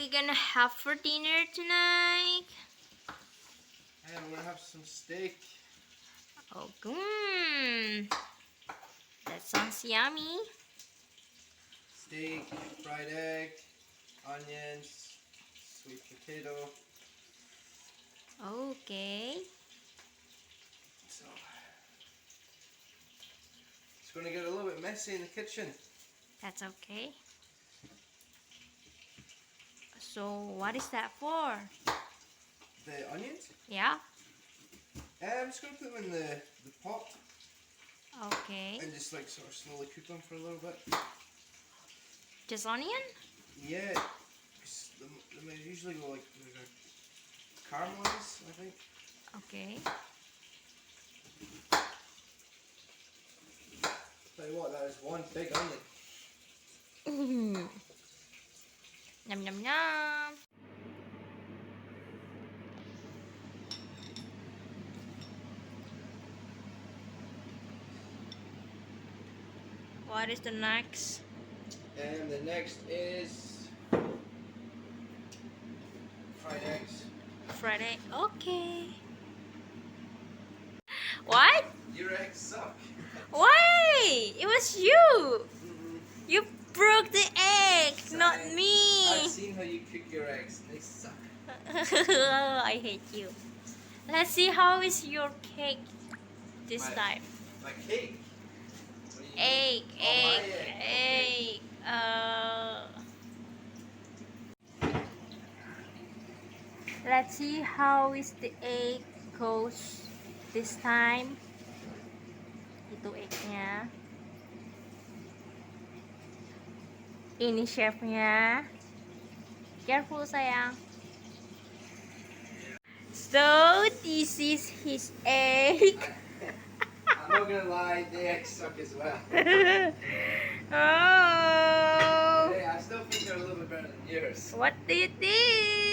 we gonna have for dinner tonight? And we're gonna have some steak. Oh, good. That sounds yummy. Steak, fried egg, onions, sweet potato. Okay. So it's gonna get a little bit messy in the kitchen. That's okay. So, what is that for? The onions? Yeah? I'm just gonna put them in the pot Okay. and just like sort of slowly cook them for a little bit. Just onion? Yeah, 'cause they usually go like caramelize, I think. Okay. Tell you what, that is one big onion. Yum yum yum. What is the next? And the next is fried eggs. Friday. Okay. What? Your eggs suck. Why? It was you. Mm-mm. You broke the egg, not I've me. seen how you cook your eggs. They suck. I hate you. Let's see how is your cake this My- time. My cake. What do you Egg, mean? Oh, my egg, egg. egg. Let's see how is the egg goes this time. Itu eggnya. Ini chefnya. Careful sayang. So this is his egg. I'm not gonna lie, the eggs suck as well. Oh. Hey, I still think they're a little bit better than yours. What do you think?